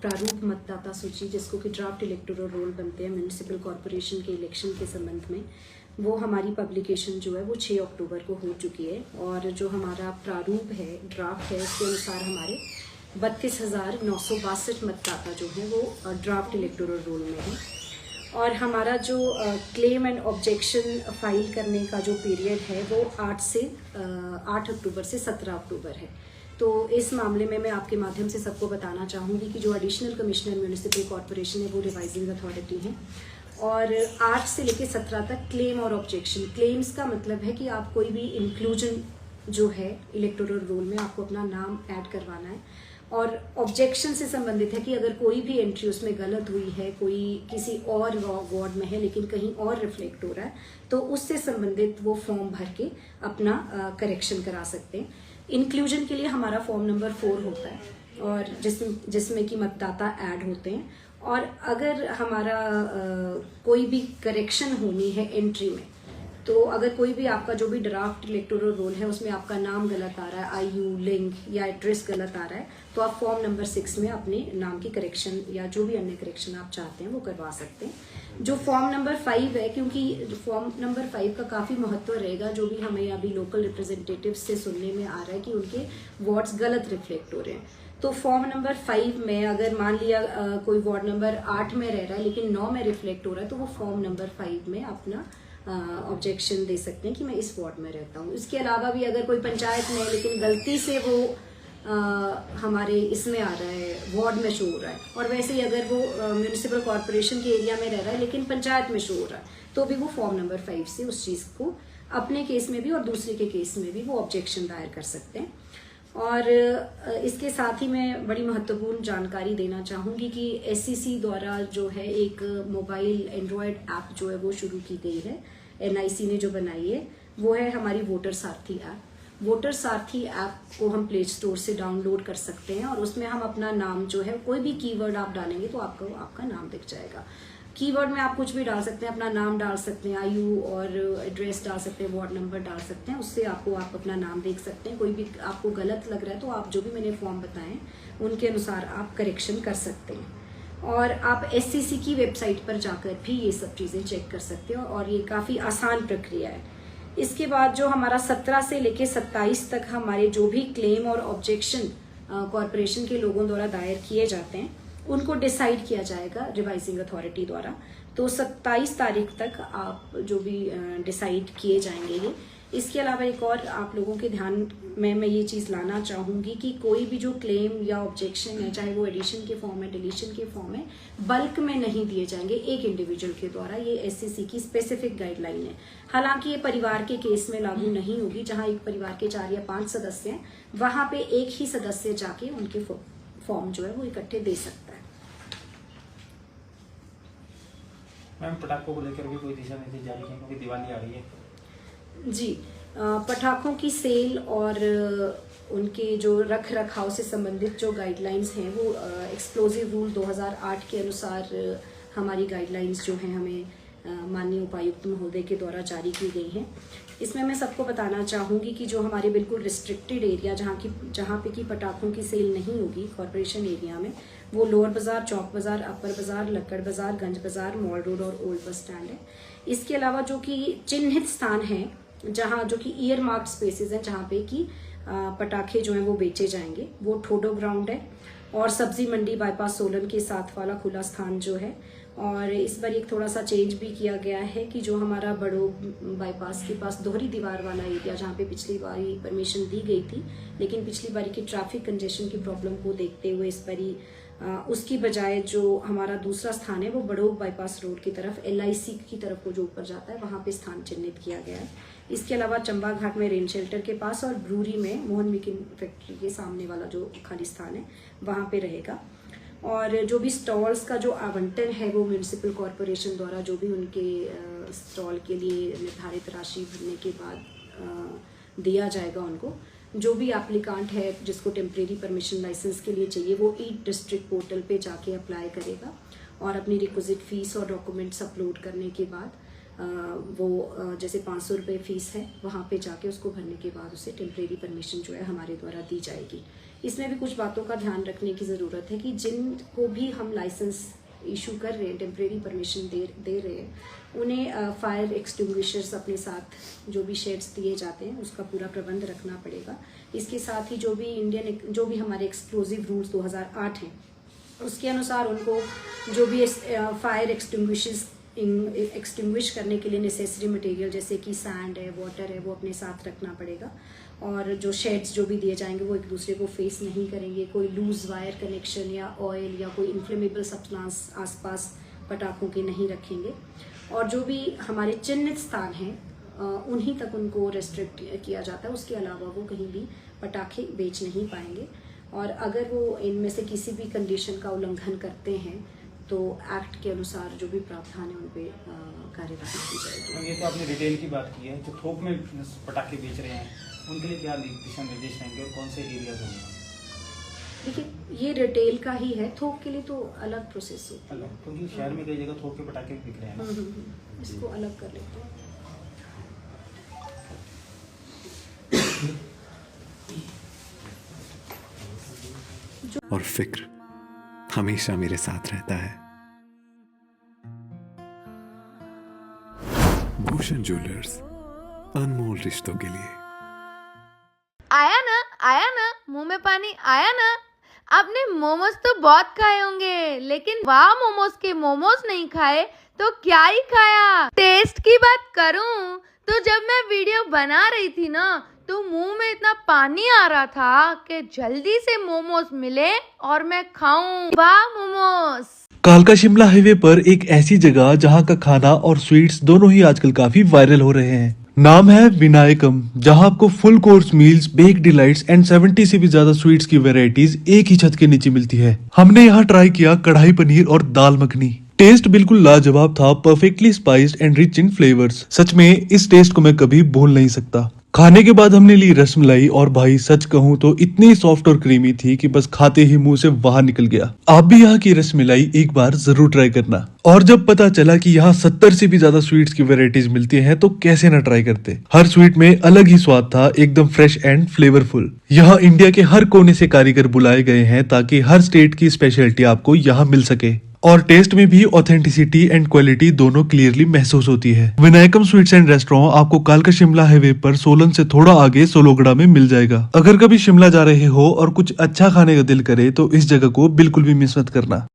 प्रारूप मतदाता सूची जिसको कि ड्राफ्ट इलेक्टोरल रोल बनते हैं म्यूनिसिपल कॉरपोरेशन के इलेक्शन के संबंध में, वो हमारी पब्लिकेशन जो है वो 6 अक्टूबर को हो चुकी है। और जो हमारा प्रारूप है, ड्राफ्ट है, उसके अनुसार हमारे 32,962 मतदाता जो हैं वो ड्राफ्ट इलेक्टोरल रोल में हैं। और हमारा जो क्लेम एंड ऑब्जेक्शन फाइल करने का जो पीरियड है वो 8 अक्टूबर से 17 अक्टूबर है। तो इस मामले में मैं आपके माध्यम से सबको बताना चाहूँगी कि जो एडिशनल कमिश्नर म्यूनिसिपल कॉरपोरेशन है वो रिवाइजिंग अथॉरिटी है। और 8 से लेकर 17 तक क्लेम और ऑब्जेक्शन। क्लेम्स का मतलब है कि आप कोई भी इंक्लूजन जो है इलेक्टोरल रोल में आपको अपना नाम ऐड करवाना है। और ऑब्जेक्शन से संबंधित है कि अगर कोई भी एंट्री उसमें गलत हुई है, कोई किसी और वार्ड में है लेकिन कहीं और रिफ्लेक्ट हो रहा है, तो उससे संबंधित वो फॉर्म भर के अपना करेक्शन करा सकते हैं। इंक्लूजन के लिए हमारा फॉर्म नंबर 4 होता है और जिसमें कि मतदाता ऐड होते हैं। और अगर हमारा कोई भी करेक्शन होनी है एंट्री में, तो अगर कोई भी आपका जो भी ड्राफ्ट इलेक्टोरल रोल है उसमें आपका नाम गलत आ रहा है, आयु, लिंग या एड्रेस गलत आ रहा है, तो आप फॉर्म नंबर 6 में अपने नाम की करेक्शन या जो भी अन्य करेक्शन आप चाहते हैं वो करवा सकते हैं। जो फॉर्म नंबर 5 है, क्योंकि फॉर्म नंबर 5 का काफ़ी महत्व रहेगा, जो भी हमें अभी लोकल रिप्रेजेंटेटिव से सुनने में आ रहा है कि उनके वार्ड्स गलत रिफ्लेक्ट हो रहे हैं। तो फॉर्म नंबर 5 में अगर मान लिया कोई वार्ड नंबर 8 में रह रहा है लेकिन 9 में रिफ्लेक्ट हो रहा है, तो वो फॉर्म नंबर 5 में अपना ऑब्जेक्शन दे सकते हैं कि मैं इस वार्ड में रहता हूँ। इसके अलावा भी अगर कोई पंचायत में है लेकिन गलती से वो हमारे इसमें आ रहा है, वार्ड में शो हो रहा है, और वैसे ही अगर वो म्यूनिसिपल कॉरपोरेशन के एरिया में रह रहा है लेकिन पंचायत में शो हो रहा है, तो भी वो फॉर्म नंबर 5 से उस चीज़ को अपने केस में भी और दूसरे के केस में भी वो ऑब्जेक्शन दायर कर सकते हैं। और इसके साथ ही मैं बड़ी महत्वपूर्ण जानकारी देना चाहूँगी कि SCC द्वारा जो है एक मोबाइल एंड्रॉयड ऐप जो है वो शुरू की गई है, NIC ने जो बनाई है, वो है हमारी वोटर सारथी ऐप। वोटर सारथी ऐप को हम प्ले स्टोर से डाउनलोड कर सकते हैं और उसमें हम अपना नाम जो है, कोई भी कीवर्ड आप डालेंगे तो आपको आपका नाम दिख जाएगा। कीवर्ड में आप कुछ भी डाल सकते हैं, अपना नाम डाल सकते हैं, आयु और एड्रेस डाल सकते हैं, वार्ड नंबर डाल सकते हैं, उससे आप अपना नाम देख सकते हैं। कोई भी आपको गलत लग रहा है तो आप जो भी मैंने फॉर्म बताएं उनके अनुसार आप करेक्शन कर सकते हैं। और आप SCC की वेबसाइट पर जाकर भी ये सब चीज़ें चेक कर सकते हो और ये काफ़ी आसान प्रक्रिया है। इसके बाद जो हमारा 17 से लेकर 27 तक हमारे जो भी क्लेम और ऑब्जेक्शन कॉरपोरेशन के लोगों द्वारा दायर किए जाते हैं उनको डिसाइड किया जाएगा रिवाइजिंग अथॉरिटी द्वारा। तो 27 तारीख तक आप जो भी डिसाइड किए जाएंगे ये। इसके अलावा एक और आप लोगों के ध्यान में मैं ये चीज़ लाना चाहूँगी कि कोई भी जो क्लेम या ऑब्जेक्शन है, चाहे वो एडिशन के फॉर्म है, डिलीशन के फॉर्म है, बल्क में नहीं दिए जाएंगे एक इंडिविजुअल के द्वारा। ये SCC की स्पेसिफिक गाइडलाइन है। हालांकि ये परिवार के केस में लागू नहीं होगी। जहाँ एक परिवार के 4 या 5 सदस्य हैं, वहाँ पे एक ही सदस्य जाके उनके फॉर्म जो है वो इकट्ठे दे सकता है। मैम, पटाखों को लेकर भी कोई दिशा निर्देश जारी किए क्योंकि दिवाली आ रही है? जी, पटाखों की सेल और उनके जो रख रखाव से संबंधित जो गाइडलाइंस हैं वो एक्सप्लोजिव रूल 2008 के अनुसार हमारी गाइडलाइंस जो हैं हमें माननीय उपायुक्त महोदय के द्वारा जारी की गई हैं। इसमें मैं सबको बताना चाहूँगी कि जो हमारे बिल्कुल रिस्ट्रिक्टेड एरिया जहाँ पे कि पटाखों की सेल नहीं होगी कॉरपोरेशन एरिया में, वो लोअर बाज़ार, चौक बाज़ार, अपर बाज़ार, लक्कड़ बाज़ार, गंज बाज़ार, मॉल रोड और ओल्ड बस स्टैंड है। इसके अलावा जो कि चिन्हित स्थान हैं, जहाँ जो कि ईयर मार्क्ड स्पेसेस हैं जहाँ पे कि पटाखे जो हैं वो बेचे जाएंगे, वो ठोडो ग्राउंड है और सब्जी मंडी बाईपास सोलन के साथ वाला खुला स्थान जो है। और इस बार एक थोड़ा सा चेंज भी किया गया है कि जो हमारा बड़ो बाईपास के पास दोहरी दीवार वाला एरिया, जहाँ पे पिछली बारी परमिशन दी गई थी लेकिन पिछली बारी की ट्रैफिक कंजेशन की प्रॉब्लम को देखते हुए इस बारी उसकी बजाय जो हमारा दूसरा स्थान है वो बड़ोग बाईपास रोड की तरफ LIC की तरफ को जो ऊपर जाता है वहाँ पे स्थान चिन्हित किया गया है। इसके अलावा चंबा घाट में रेन शेल्टर के पास और ब्रूरी में मोहन मिकिन फैक्ट्री के सामने वाला जो खाली स्थान है वहाँ पे रहेगा। और जो भी स्टॉल्स का जो आवंटन है वो म्यूनिसिपल कॉरपोरेशन द्वारा जो भी उनके स्टॉल के लिए निर्धारित राशि भरने के बाद दिया जाएगा उनको। जो भी एप्लीकांट है जिसको टेम्परेरी परमिशन लाइसेंस के लिए चाहिए वो ई-डिस्ट्रिक्ट पोर्टल पे जाके अप्लाई करेगा और अपनी रिक्विजिट फीस और डॉक्यूमेंट्स अपलोड करने के बाद वो जैसे 500 रुपये फ़ीस है, वहाँ पे जाके उसको भरने के बाद उसे टेम्प्रेरी परमिशन जो है हमारे द्वारा दी जाएगी। इसमें भी कुछ बातों का ध्यान रखने की ज़रूरत है कि जिनको भी हम लाइसेंस इशू कर रहे हैं, टेम्प्रेरी परमिशन दे रहे हैं, उन्हें फायर एक्सटिंग्विशर्स अपने साथ जो भी शेड्स दिए जाते हैं उसका पूरा प्रबंध रखना पड़ेगा। इसके साथ ही जो भी हमारे एक्सक्लूसिव रूल्स 2008 हैं उसके अनुसार उनको जो भी फायर एक्सटिंग्विश करने के लिए नेसेसरी मटेरियल जैसे कि सैंड है, वाटर है, वो अपने साथ रखना पड़ेगा। और जो शेड्स जो भी दिए जाएंगे वो एक दूसरे को फेस नहीं करेंगे, कोई लूज वायर कनेक्शन या ऑयल या कोई इन्फ्लेमेबल सब्सटेंस आसपास पटाखों के नहीं रखेंगे। और जो भी हमारे चिन्हित स्थान हैं उन्हीं तक उनको रेस्ट्रिक्ट किया जाता है, उसके अलावा वो कहीं भी पटाखे बेच नहीं पाएंगे। और अगर वो इनमें से किसी भी कंडीशन का उल्लंघन करते हैं तो एक्ट के अनुसार जो भी प्रावधान है उन पर कार्यवाही की जाएगी। ये तो आपने रिटेल की बात की है, जो थोक में पटाखे बेच रहे हैं उनके लिए क्या दिशा निर्देश रहेंगे और कौन से एरियाज होंगे? देखिए, ये रिटेल का ही है, थोक के लिए तो अलग प्रोसेस होती है, क्योंकि शहर में कई जगह थोक के पटाखे बिक रहे हैं। इसको अलग कर लेते हैं। और फिक्र हमेशा मेरे साथ रहता है। भूषण ज्वेलर्स, अनमोल रिश्तों के लिए। आया ना, मुंह में पानी आया ना। आपने मोमोज तो बहुत खाए होंगे, लेकिन वाह मोमोज के मोमोज नहीं खाए तो क्या ही खाया। टेस्ट की बात करूं तो जब मैं वीडियो बना रही थी ना तो मुंह में इतना पानी आ रहा था कि जल्दी से मोमोज मिले और मैं खाऊं। वाह मोमोज। कालका शिमला हाईवे पर एक ऐसी जगह जहां का खाना और स्वीट्स दोनों ही आजकल काफी वायरल हो रहे हैं। नाम है विनायकम, जहां आपको full course meals, bake delights and 70 से भी ज्यादा स्वीट्स की वैरायटीज एक ही छत के नीचे मिलती है। हमने यहाँ ट्राई किया कढ़ाई पनीर और दाल मखनी। टेस्ट बिल्कुल लाजवाब था, perfectly spiced and rich in flavours. सच में इस टेस्ट को मैं कभी भूल नहीं सकता। खाने के बाद हमने ली रसमलाई और भाई सच कहूँ तो इतनी सॉफ्ट और क्रीमी थी कि बस खाते ही मुंह से बाहर निकल गया। आप भी यहाँ की रसमलाई एक बार जरूर ट्राई करना। और जब पता चला कि यहाँ 70 से भी ज्यादा स्वीट्स की वैरायटीज मिलती हैं तो कैसे ना ट्राई करते। हर स्वीट में अलग ही स्वाद था, एकदम फ्रेश एंड फ्लेवरफुल। यहाँ इंडिया के हर कोने से कारीगर बुलाए गए हैं ताकि हर स्टेट की स्पेशलिटी आपको यहाँ मिल सके। और टेस्ट में भी ऑथेंटिसिटी एंड क्वालिटी दोनों क्लियरली महसूस होती है। विनायकम स्वीट्स एंड रेस्टोरेंट आपको कालका शिमला हाईवे पर सोलन से थोड़ा आगे सोलोगड़ा में मिल जाएगा। अगर कभी शिमला जा रहे हो और कुछ अच्छा खाने का दिल करे तो इस जगह को बिल्कुल भी मिस मत करना।